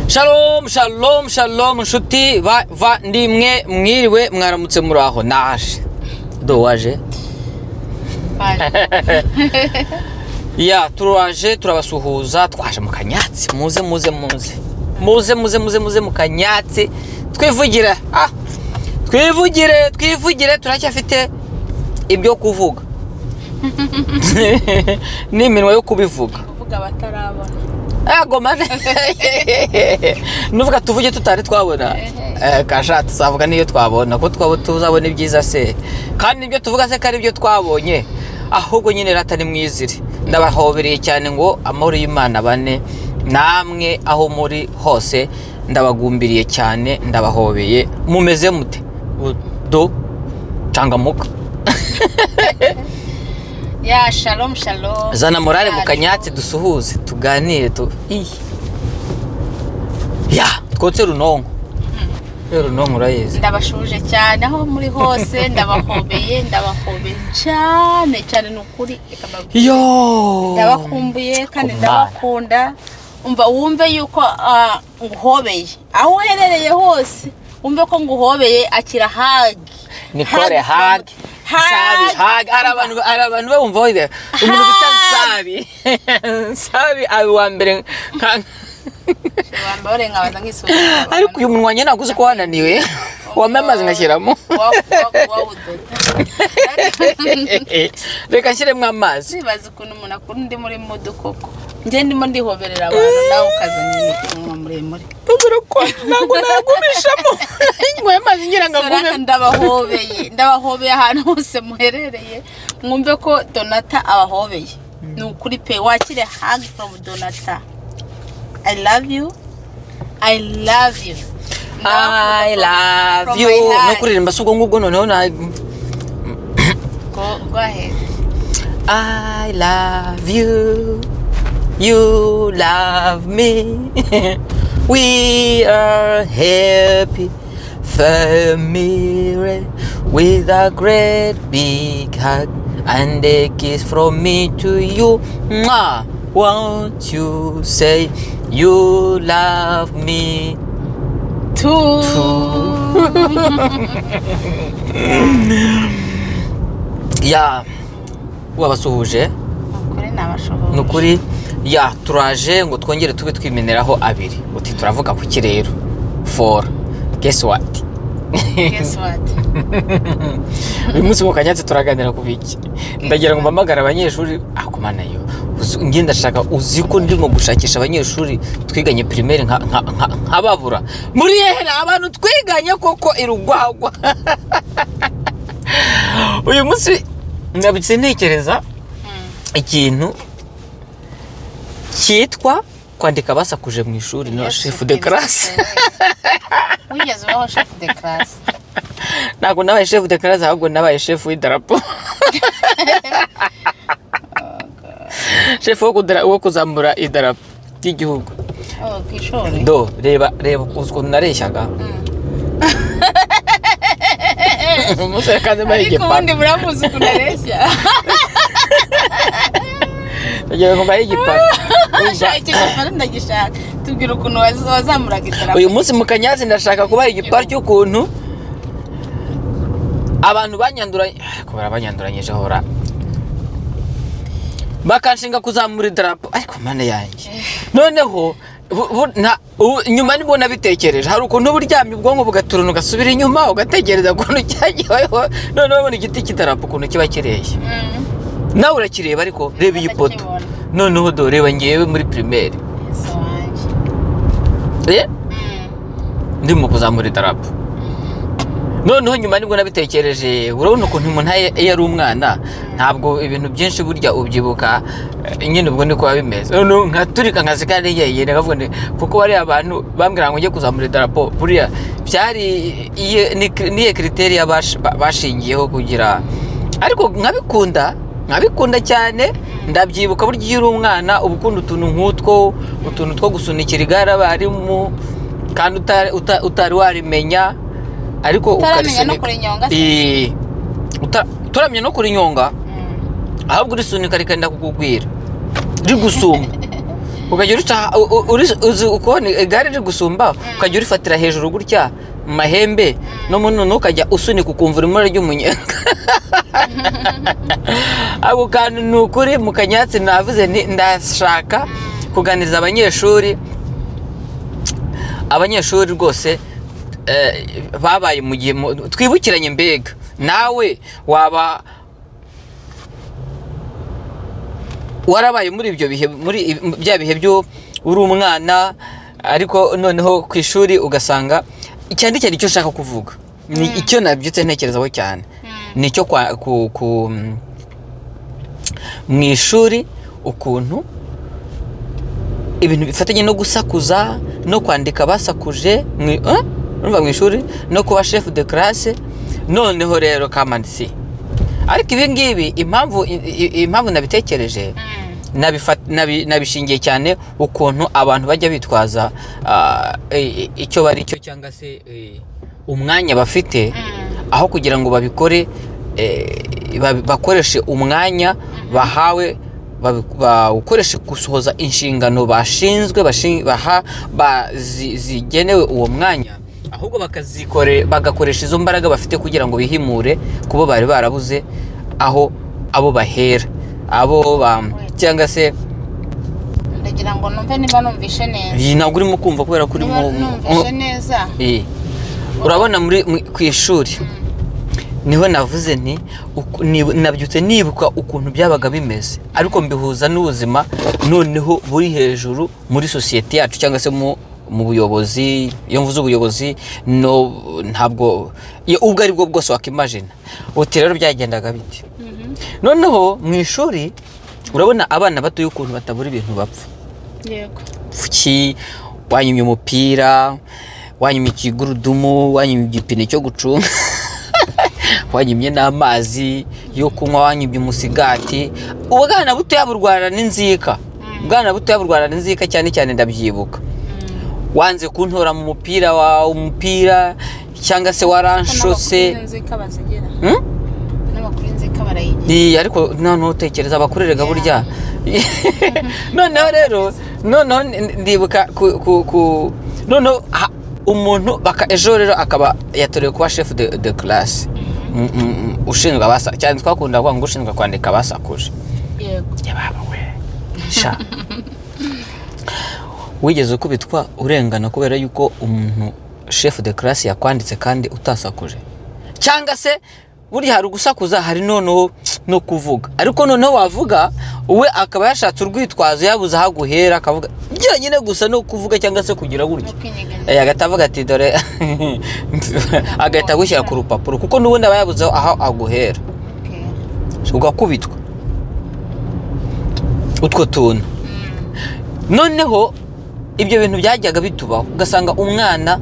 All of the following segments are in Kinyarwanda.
Shalom, shalom, shalom, nshuti ndimwe mwiriwe mwaramutse muraho naje. Do waje? Ya, turaje turabasuhuza twaje mu Kanyatsi. Muze mu Kanyatsi. Twivugire. Twivugire turacyafite ibyo kuvuga. N'iminwa yo kubivuga. Kuvuga batarabona. Gomane. Nuvuga tuvuge tutari twabona. Kasha tuzavuga niyo twabona ko tuzabona ibyiza se. Kandi ibyo tuvuga se kari ibyo twabonye. Ahubwo nyine ratani mwizire. Ndabahobereye cyane ngo amahoro y'Imana bane namwe aho muri hose ndabagumbiriye cyane ndabahobeye mumeze mute do changamuka. Ya shalom zana morale mu Kanyatsi dusuhuze tuganire ya twotse runonko runonko urayizi ndabashuje cyane aho muri hose ndabahobeye cyane nukuri yo ndabakumbuye kandi ndabakunda umva wumve yuko nguhobeye aho uherereye hose umve ko nguhobeye akira hagi Nikore hagi Sabi arabantu bumva hoide umuntu bita Sabi wa mbere wambare nkabaza nk'isura ariko uyu munwa nyene naguze ko wananiwe wamamaze ngashyiramo reka nshyiremo amazi nibaza ukuntu umuntu akunda ndi muri modu koko nje ndimo ndihoberera abantu nawe ukazanye umunwa muremure ko ntabwo nagumishamo nywa amazi ngira ngagume ndabahobeye ahantu hose muherereye mwumve ko Donata abahobeye ni ukuri pe wakire hug from Donata. I love you no kuririmba sugo ngubwo noneho na go ahead. I love you, you love me. We are happy family with a great big hug and a kiss from me to you. Mwah. Won't you say you love me too? Ya wabasuhuje nukuri ya turaje ngo twongere tube twimeneraho abiri uti turavuga ku kirero for guess what uyu munsi mu Kanyatsi turaganira ku biki ndagira ngo mpamagara abanyeshuri akomana yo ngiye ndashaka uzi ko ndimo gushakisha abanyeshuri twiganye primaire nkababura muri yehera abantu twiganye koko irugwagwa uyu munsi ndabitse ntekereza ikintu cyitwa kwandika basakuje mu ishuri no chef de classe. Wigeze ubaho chef de classe? Ntabwo nabaye chef de classe ahubwo nabaye chef w'idarapo. Chef wo kuzamura idarapo ry'igihugu. Kishore. Do reba ukuntu nareshyaga. Umusore kandi bari igipapa. Ariko ubundi muramuzi ukuntu areshya. Ndagira ngo mbaye igipapa. Igipapa ndagishaka. Tubwira ukuntu wazamuraga idarapo. Uyu munsi mu Kanyatsi ndashaka kubaha igipapa cy'ukuntu abantu banyanduranyije hora bakanshinga kuzamura idarapo ariko mana yanjye noneho nyuma nibo nabitekereje hari ukuntu uburyamye ubwonko bugaturuna ugasubira inyuma ugatekereza ukuntu cyagiyeho noneho ubona igiti cy'idarapo ukuntu kiba kireshya nawe urakireba ariko reba iyi poto noneho do reba ngewe muri primaire ndimo kuzamura idarapo noneho nyuma nibwo nabitekereje urabona ukuntu umuntu iyo ari umwana ntabwo ibintu byinshi burya ubyibuka nyine ubwo niko bimeze noneho nkaturika nkazikane yeye nakavuga kuko bari abantu bambwira ngo njye kuzamura idarapo buriya byari niye criteria bashingiyeho kugira ariko nkabikunda cyane ndabyibuka burya iyo uri umwana ubukunda utuntu two gusunikira igare abarimu kandi utari warimenya ariko ukarisunika utaramenya no kurinyonga ahubwo urisunika rikenda kukugwira rigusuma ukajya uzi ukubona igare riri gusumba ukajya urifatira hejuru gutya mu mahembe no munono ukajya usunika ukumva urimo ry'umunyenga. Ako kantu ni ukuri mu Kanyatsi navuze ndashaka kuganiriza abanyeshuri rwose babaye mu gihe twibukiranye mbega nawe waba warabaye muri ibyo bihe muri bya bihe byo uri umwana ariko noneho ku ishuri ugasanga cyane icyo nshaka kuvuga ni icyo nabyutse ntekerezaho cyane nicyo mu ishuri ukuntu ibintu bifatanye no gusakuza no kwandika basakuje mu ishuri no kuba chef de classe. Noneho rero kamanzi ariko ibi ngibi impamvu nabitekereje nabishingiye cyane ukuntu abantu bajya bitwaza icyo bari cyo cyangwa se umwanya bafite aho kugira ngo babikore bakoreshe umwanya bahawe bawukoreshe gusohoza inshingano bashinzwe zigenewe uwo mwanya, ahubwo bagakoresha izo mbaraga bafite kugira ngo bihimure kubo bari barabuze aho abo bahera cyangwa se ndagira ngo numve niba numvishe neza. Ntabwo urimo kumva kubera kuri numvishe neza. Urabona ku ishuri niho navuze nabyutse nibuka ukuntu byabaga bimeze ariko mbihuza n'ubuzima noneho buri hejuru muri sosiyete yacu cyangwa se mu buyobozi. Iyo mvuze ubuyobozi ntabwo ubwo ari bwo bwose wakimagina uti rero byagendaga biti. Noneho mu ishuri urabona abana bato y'ukuntu batabura ibintu bapfa. Yego. Fuki wanyimye umupira, wanyimye ikigurudumu, wanyimye igipine cyo gucunga, wanyimye n'amazi yo kunywa, wanyimye umusigati. Ubwana buto yaburwara n'inzika. Ubwana buto yaburwara n'inzika cyane ndabyibuka. Wanze kuntora mu umupira cyangwa se waranshose. Ariko noneho utekereza abakurerega burya. Noneho rero ndibuka noneho umuntu ejo rero akaba yatorewe kuba chef de classe ushinzwe cyane twakunda kuvuga ngo ushinzwe kwandika basakuje. Yego. Yababa we sha wigeze kubitwa urengana kubera yuko umuntu chef de classe yakwanditse kandi utasakuje, cyangwa se burya hari ugusakuza hari noneho no kuvuga ariko noneho wavuga we akaba yashatse urwitwazo yabuze aho guhera akavuga nyine gusa no kuvuga cyangwa se kugira buryo agatavuga ati dore agahita gushyira ku rupapuro kuko n'ubundi aba yabuze aho aguhera ugakubitwa utwo tuntu. Noneho ibyo bintu byajyaga bitubaho ugasanga umwana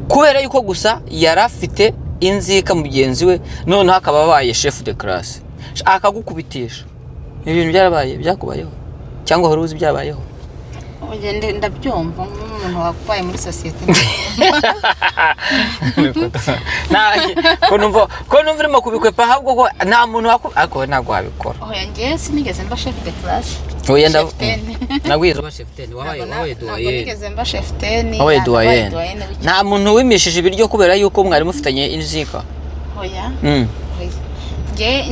kubera yuko gusa yari afite inzika mugenzi we noneho akaba abaye chef de classe akagukubitisha. Ibintu byarabaye byakubayeho cyangwa wari uzi byabayeho? Ugende ndabyumva nk'umuntu wakubaye muri societe. Ko numva urimo kubikwepa ahubwo ko nta muntu ako ntabwo wabikora. Njye sinigeze mba chef de classe. Nagwize uba chef ten wabaye doyen. Nigeze mba chef ten. Wabaye doyen. Nta muntu wimishije ibiryo kubera yuko mwari mufitanye inzika. Oya.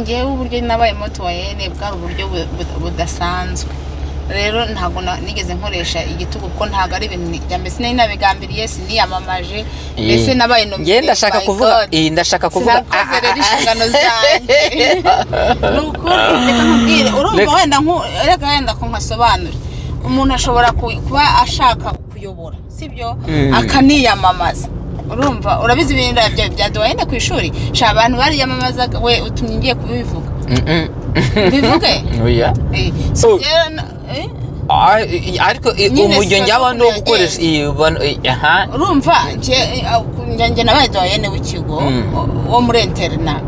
Njye uburyo nabayemo doyen bwari uburyo budasanzwe. Rero ntago nigeze nkoresha igitugu kuko ntago ari ibintu byambese nari nabigambiriye siniyamamaje mbese nabaye no. Nge ndashaka kuvuga rero inshingano zanjye nuko reka nkubwire urumva wenda ko nkasobanura umuntu ashobora kuba ashaka kuyobora sibyo akaniyamamaza. Urumva urabizi ibintu bya doyen ku ishuri sha abantu bari yamamazaga we utumye ngiye kubivuga bivuge oya ariko umujyo njyaba no gukoresha urumva njye nabaye doyen w'ikigo wo muri interna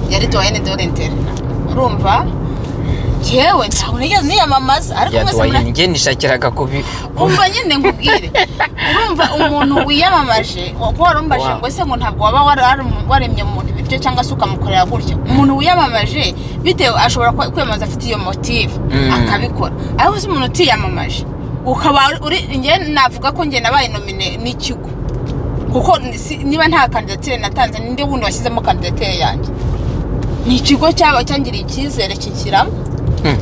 yari doyen de interna. Urumva jewe ntaho nigeze niyamamaza ariko mwese njye nishakiraga umva nyine ngubwire. Urumva umuntu wiyamamaje warumbaje ngo se ngo ntabwo waba waremye umuntu ibiryo cyangwa se ukamukorera gutyo. Umuntu wiyamamaje bitewe ashobora kwemaza afite iyo motive akabikora ariko se umuntu utiyamamaje ukaba nge navuga ko nge nabaye nomine n'ikigo kuko niba nta kandidatire natanze ninde wundi washyizemo kandidatire yanjye ni ikigo cyangiriye icyizere kikiramo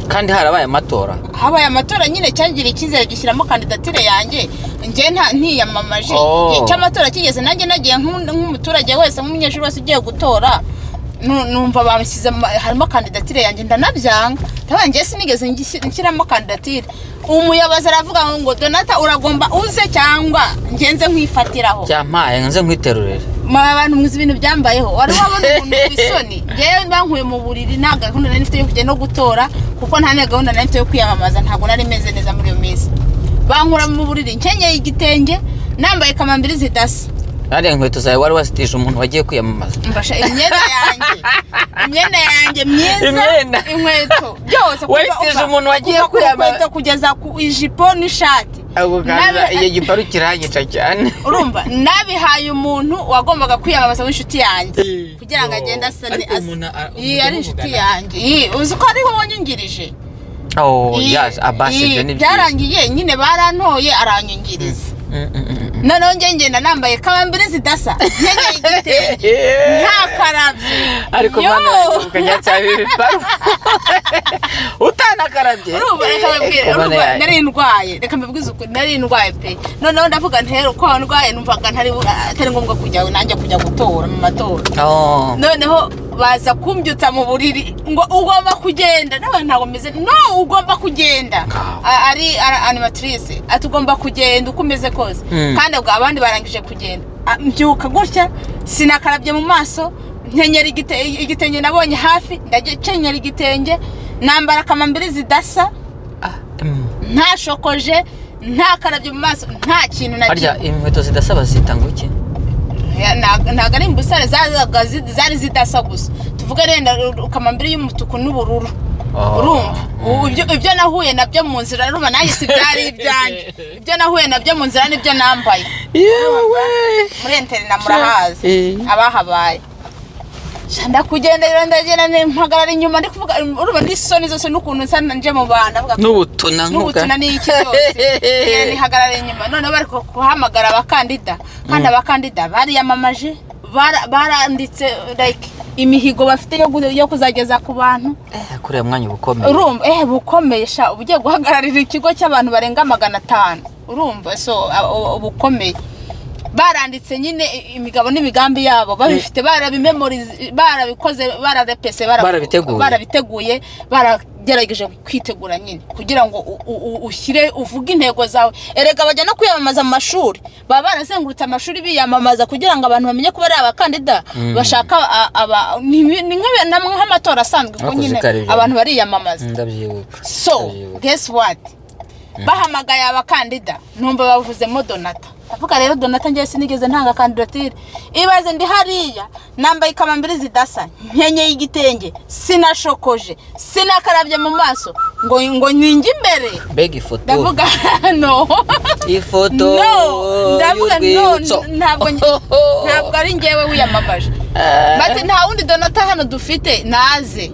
kandi harabaye amatora habaye amatora nyine cyangiriye icyizere gishyiramo kandidatire yanjye nge ntiyamamaje cy'amatora kigeze nanjye nagiye nk'umuturage wese nk'umunyeshuri wese ugiye gutora numva bamushyize harimo kandidatire yanjye ndanabyanga ntabanje sinigeze nshyiramo kandidatire umuyobozi aravuga ngo Donata uragomba uze cyangwa ngenze nkwifatiraho cyampaye nze nkwiterurire abantu muzi ibintu byambayeho wari wabona umuntu kwisoni ngewe bankuye mu buriri nta gahunda nari mfite yo kujya no gutora kuko nta gahunda nari mfite yo kwiyamamaza ntabwo nari meze neza muri iyo minsi bankura mu buriri nkenyeye igitenge nambaye kamambiri zidasa ari inkweto zawe wari wasitije umuntu wagiye kwiyamamaza mbasha imyenda yanjye myiza inkweto byose wasitije umuntu wagiye kwiyamamaza kugeza ku ijipo n'ishati iyo giparu kiranyica cyane urumva nabihaye umuntu wagombaga kwiyamamaza w'inshuti yanjye kugira ngo agende asane ari inshuti yanjye uzi ko ariho wanyungirije byarangiye nyine barantoye aranyungiriza noneho ngenda nambaye kamambiri zidasa nkenyeye igitenge nta karabye ariko mana ukajya cyane ibiparu utanakarabye urumva nari ndwaye reka mbibwize uko nari ndwaye pe noneho ndavuga ntero uko ndwaye numvaga atari ngombwa kujya nanjye kujya gutora mu matora noneho baza kumbyutsa mu buriri ngo ugomba kugenda nawe ntago meze no ugomba kugenda ari animatrice atugomba kugenda ukomeze kose kandi ubwo abandi barangije kugenda mbyuka gutya sinakarabye mu maso nkenyera igitenge nabonye hafi ndakenyera igitenge nambara kamambiri zidasa ntashokoje ntakarabye mu maso nta kintu na kimwe inkweto zidasa bazita ngo iki ntago ari imbusare zari zidasa gusa tuvuga rero kamambiri y'umutuku n'ubururu urumva ibyo nahuye nabyo mu nzira ruba nanjye si byari ibyanjye ibyo nahuye nabyo mu nzira nibyo nambaye muri interina murahazi abahabaye ndakugendera ndagenda mpagarara inyuma ndi kuvuga uruba n'isoni zose n'ukuntu nsa nje mu bana n'ubutuna n'iki cyose nihagarara inyuma none bari kuhamagara abakandida kandi abakandida bariyamamaje baranditse like imihigo bafite yo kuzageza ku bantu kuri mwanya bukomeye urumva bukomeye sha ugiye guhagararira ikigo cy'abantu barenga 500 urumva so bukomeye baranditse nyine imigabo n'imigambi yabo babifite barabimemorize barabikoze bararepese barabiteguye baragerageje kwitegura nyine kugira ngo ushyire uvuge intego zawe erega bajya no kwiyamamaza mu mashuri baba barazengurutse amashuri biyamamaza kugira ngo abantu bamenye ko bari abakandida bashaka nk'amatora asanzwe ngo nyine abantu bariyamamaza so guess what bahamagaye abakandida numva bavuzemo Donata avuga rero Donata ngiye sinigeze ntanga kandidatire ibaze ndi hariya nambaye kamambiri zidasa nkenyeye igitenge sinashokoje sinakarabye mu maso ngo nyingi imbere beg ifoto ndavuga no ifoto ndavuga no ntabwo ari ngewe wiyamamaje bati nta wundi Donata hano dufite naze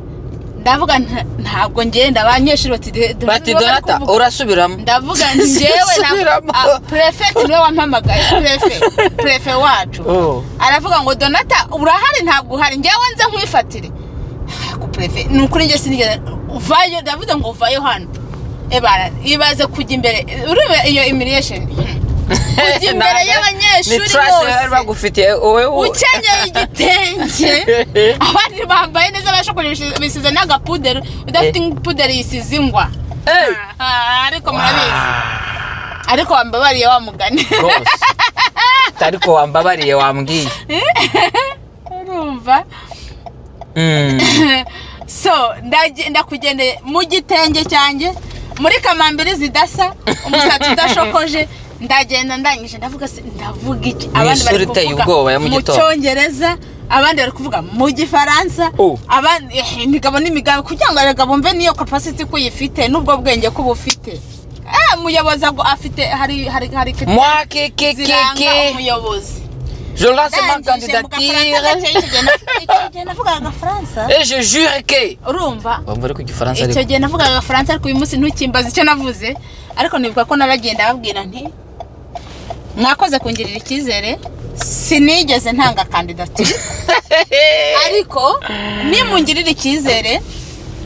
ndavuga ntabwo ngenda abanyeshuri bati Donata urasubiramo ndavuga ngewe na prefect niwe wampamagaye prefect wacu aravuga ngo Donata urahari ntabwo uhari ngewe nze nkwifatire ku prefect nukuri nge sinigeze uvayo ndavuga ngo uvayo hano ebara ibaze kujya imbere urube iyo humiliation kujya imbere y'abanyeshuri bose bagufitiye wowe ukenyeye igitenge abandi bambaye neza bashokoresha bisize n'agapuderi udafite puderi yisize ingwa ariko murabizi ariko wambabariye wa mugani ariko wambabariye wambwiye urumva so ndakugendeye mu gitenge cyanjye muri kamambiri zidasa umusatsi udashokoje ndagenda ndangije ndavuga iki abandi bari kuvuga mu cyongereza abandi bari kuvuga mu gifaransa abandi imigabo n'imigambi kugira ngo abagabo bumve niyo capacity ko yifite n'ubwo bwenge ko bufite umuyobozi ngo afite hari umuyobozi Je lance ma ndangije mu candidature. Gafaransa, icyo gihe navugaga agafaransa Et je jure que. urumva Bamva ari ku gifaransa icyo ariko. gihe navugaga agafaransa ariko uyu munsi ntukimbaza icyo navuze ariko nibuka ko naragenda babwira nti mwakoze kungirira icyizere sinigeze ntanga kandidatire ariko nimungirira icyizere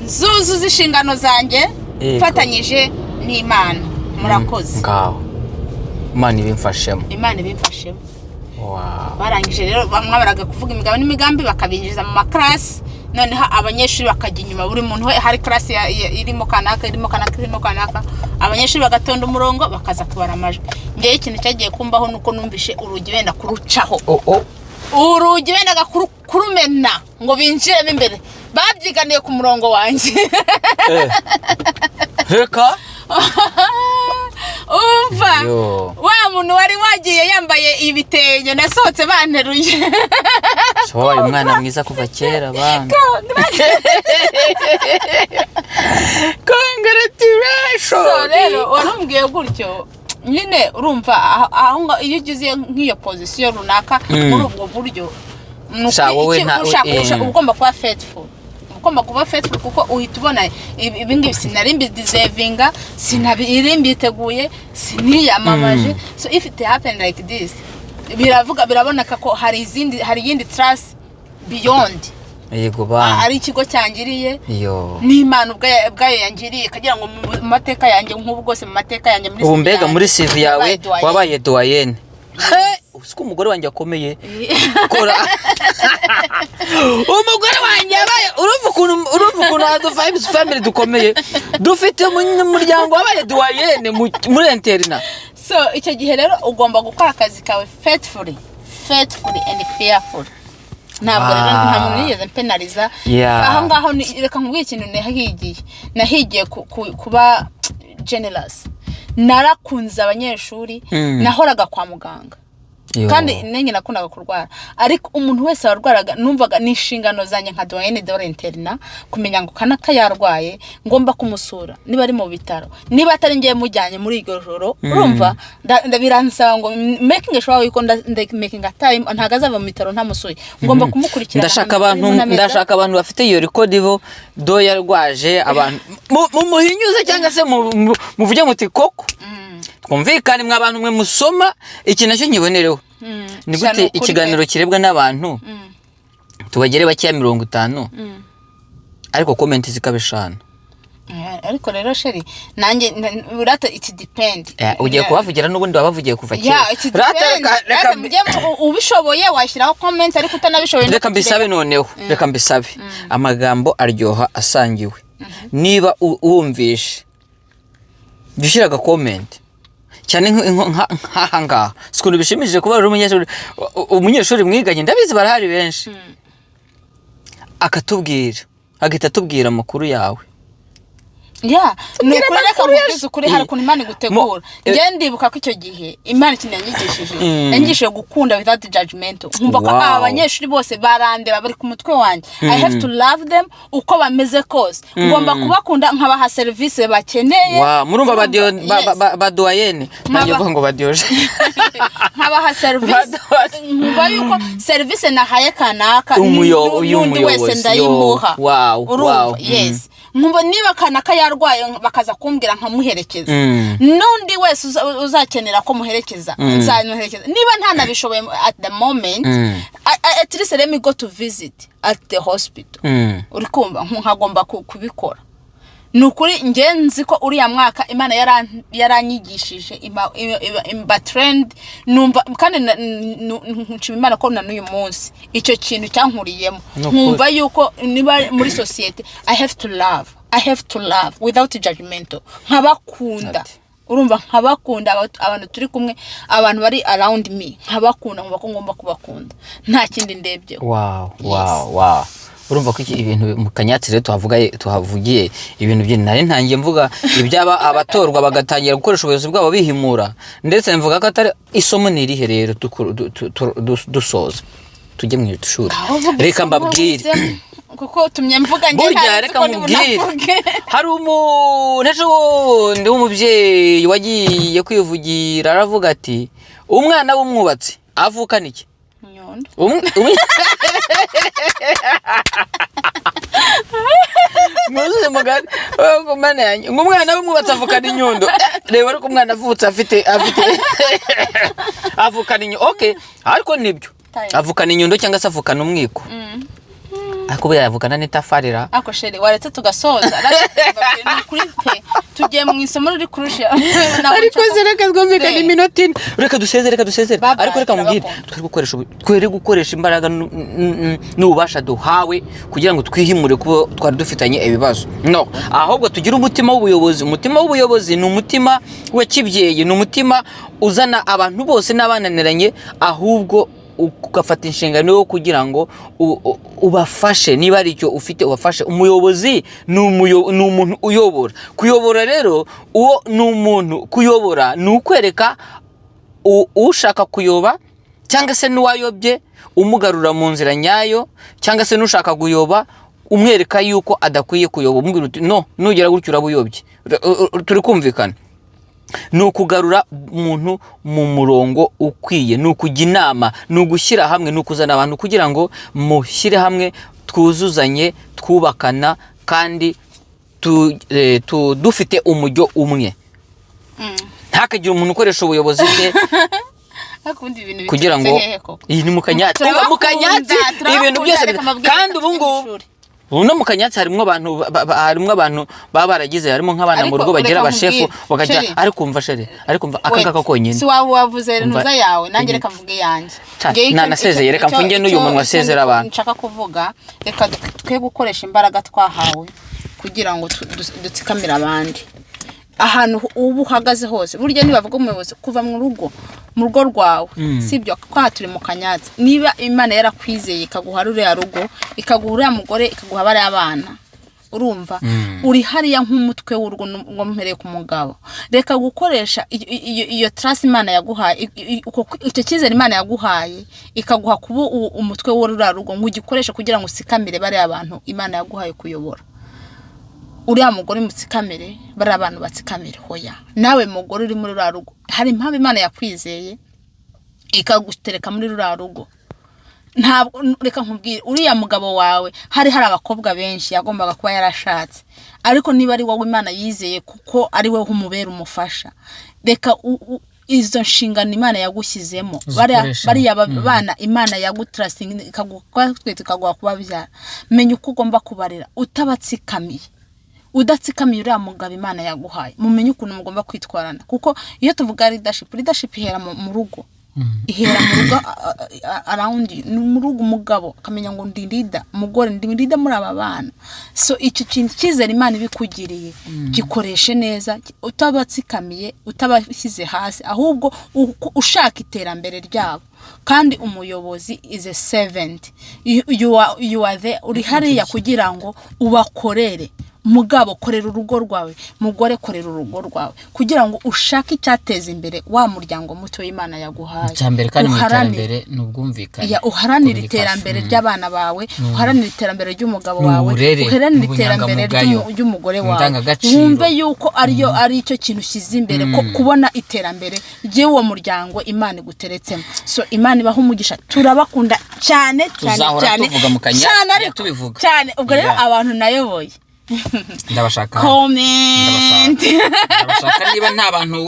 zuzuza inshingano zanjye Yego. mfatanyije n'Imana murakoze Ngaho. Imana ibimfashemo. Imana ibimfashemo Wow. barangije rero bamwe baraga kuvuga imigabo n'imigambi bakabinjiza mu maklasi noneho abanyeshuri bakajya inyuma buri muntu hari klasi irimo kanaka abanyeshuri bagatonda umurongo bakaza kubara amajwi ngewe ikintu cyagiye kumbaho nuko numvishe urugi wenda kurucaho urugi wenda kurumena ngo binjiremo imbere babyiganiye ku murongo wanjye Reka. umva wa muntu wari wagiye yambaye ibitenge nasohotse banteruye wabaye umwana mwiza kuva kera bana. Congratulations. So rero warumbwiye gutyo nyine urumva aho iyo ugize nk'iyo position runaka muri ubwo buryo ugomba kuba faithful kuko uhita ubona ibi ngibi sinarimbi deservinga sinabirimbiteguye siniyamamaje so if it happen like this biraboneka ko hari yindi trust beyond yego bana ari ikigo cyangiriye n'Imana ubwayo yangiriye kagira ngo mu mateka yanjye nk'ubu bwose mu mateka yanjye muri ubu mbega muri CV yawe wabaye doyenne. Usiko umugore wanjye akomeye kora umugore wanjye yabaye urumva ukuntu adu vibes family dukomeye dufite umuryango wabaye doyenne muri interna. So icyo gihe rero ugomba gukora akazi kawe faithfully and fearful. Ntabwo rero nta muntu yigeze penaliza aho ngaho reka nkubwire ikintu nahigiye kuba generous narakunze abanyeshuri nahoraga kwa muganga kandi nenye nakundaga kurwara ariko umuntu wese warwaraga numvaga n'inshingano zanjye nka doyenne d'Interna kumenya ngo kanaka yarwaye ngomba kumusura niba ari mu bitaro niba atari ngiye mujyanye muri iryo joro urumva ndabiransaba ngo making sure yuko making a time ntagazava mu bitaro ntamusuye ngomba kumukurikira. Ndashaka abantu bafite iyo record do yarwaje abantu muhinyuze cyangwa se muvuge muti koko twumvikane mwa abantu mwe musoma iki nacyo nyibonereho ni gute ikiganiro kirebwa n'abantu tubagere bakiya 50 ariko comment zikabeshana ariko rero sheri nanjye urata it depend ugiye kubavugira n'ubundi wabavugiye kuva kera reka ubishoboye washyiraho comment ariko utanabishoboye reka mbisabe noneho reka mbisabe amagambo aryoha asangiwe niba wumvishe gishiraga comment cyane nk'ahangaha sikuru bishimishije kuba ari umunyeshuri mwiganye ndabizi barahari benshi akatubwira agita tubwira amakuru yawe nukuri reka mubwize ukuri hari ukuntu Imana igutegura njye ndibuka ko icyo gihe Imana ikintu yanyigishije gukunda without judgment nkumva ko abanyeshuri bose barandeba bari ku mutwe wanjye I have to love them uko bameze kose ngomba kubakunda nkabaha service bakeneye murumva ba doyenne ngiye kuvuga ngo badioje nkabaha service nkumva yuko service nahaye kanaka undi wese ndayimuha urumva yes nkumva niba kanaka yarwaye bakaza kumbwira nkamuherekeza n'undi wese uzakenera ko muherekeza nzamuherekeza niba ntanabishoboye at the moment at least let me go to visit at the hospital uri kumva nkagomba kubikora nukuri ngenzi ko uriya mwaka Imana yaranyigishije imba trend numva kandi nshima Imana ko n'uyu munsi icyo kintu cyankuriyemo nkumva yuko niba muri society I have to love without judgment nkabakunda urumva nkabakunda abantu turi kumwe abantu bari around me nkabakunda nkumva ko ngomba kubakunda nta kindi ndebye. Wow urumva ko ibintu mu Kanyatsire tuhavugiye ibintu byinshi nari ntangiye mvuga ibyaba abatorwa bagatangira gukoresha ubuyobozi bwabo bihimura ndetse mvuga ko atari isomo nirihe rero dusoza tujye mu ishuri reka mbabwire kuko tumye mvuga nge reka mubwire hari umuntu wundi w'umubyeyi wagiye kwivugira aravuga ati umwana w'umwubatsi avukana iki inyundo muzuze mugani mana yanjye umwana w'umwubatsi avukana inyundo reba ariko umwana avutse afite avukana inyundo okay ariko nibyo avukana inyundo cyangwa se avukana umwiko ariko bya avukana n'itafarira ako sheri waretse tugasoza kuri pe tugiye mu isomo riri kurusha ariko zereka twumvikana iminota ine reka dusezere ariko reka mubwire twere gukoresha imbaraga n'ububasha duhawe kugira ngo twihimure kuba twari dufitanye ibibazo no ahubwo tugira umutima w'ubuyobozi ni umutima w'ikibyeyi ni umutima uzana abantu bose n'abananiranye ahubwo ugafata inshingano yo kugira ngo ubafashe niba ari icyo ufite ubafashe umuyobozi ni umuntu uyobora kuyobora rero uwo ni umuntu kuyobora ni ukwereka ushaka kuyoba cyangwa se n'uwayobye umugarura mu nzira nyayo cyangwa se n'ushaka kuyoba umwereka yuko adakwiye kuyoba umubwira uti no nugera gutyo uraba uyobye turi kumvikana ni ukugarura umuntu mu murongo ukwiye ni ukujya inama ni ugushyira hamwe ni ukuzana abantu kugira ngo mushyire hamwe twuzuzanye twubakana kandi dufite umujyo umwe ntakagire umuntu ukoresha ubuyobozi bwe kugira ngo iyi ni mukanyatsi ibintu byose kandi ubu ngubu uno mukanyatsi harimo abantu baba baragize harimo nk'abana mu rugo bagira abashefu bakajya ariko umva sheri ariko umva akangaka konyine si wavuze ntuza yawe nanjye reka mvuge yanjye nasezeye reka mfunge n'uyu muntu wasezera abantu nshaka kuvuga reka twe gukoresha imbaraga twahawe kugira ngo dutsikamire abandi ahantu ubu uhagaze hose burya nibavuga umuyobozi kuva mu rugo rwawe sibyo kwa turi mu kanyatsi niba Imana yarakwizeye ikaguha ruriya rugo ikaguha uriya mugore ikaguha bari abana urumva uri hariya nk'umutwe w'urugo ngo mpereye ku mugabo reka gukoresha iyo trust Imana yaguhaye icyo cyizere Imana yaguhaye ikaguha kuba umutwe w'uriya rugo ngo ugikoreshe kugira ngo usikamire bari abantu Imana yaguhaye kuyobora uriya mugore mutsikamire bari abantu batsikamire hoya nawe mugore uri muri rugo hari impamvu Imana yakwizeye ikagutereka muri rugo ntabwo reka nkubwire uriya mugabo wawe hari abakobwa benshi yagombaga kuba yarashatse ariko niba ari wowe Imana yizeye kuko ari we umubera umufasha reka izo nshingano Imana yagushyizemo bariya bana Imana yagutrusting ikaguha kubabyara menya uko ugomba kubarera utabatsikamiye udatsikamiye uriya mugabo Imana yaguhaye mumenye ukuntu mugomba kwitwarana kuko iyo tuvuga leadership ihera mu rugo ihera mu rugo around mu rugo umugabo akamenya ngo ndi leader umugore ndi leader muri aba bana so icyo kintu cyizere Imana ibikugiriye gikoreshe neza utabatsikamiye utabashyize hasi ahubwo ushaka iterambere ryabo kandi umuyobozi is a servant you are there uri hariya kugira ngo ubakorere mugabo korera urugo rwawe mugore korera urugo rwawe kugira ngo ushake icyateza imbere wa muryango muto w'Imana yaguhaye cyambere kandi mu iterambere n'ubwumvikane ya uharanira iterambere ry'abana bawe uharanira iterambere ry'umugabo wawe uharanira iterambere ry'umugore wawe wumve yuko ari icyo kintu kiza imbere ko kubona iterambere ry'uwo muryango Imana iguteretsemo so Imana ibaho umugisha turabakunda cyane cyane ubwo rero abantu nayoboye ndabashaka comment ndabashaka niba nta bantu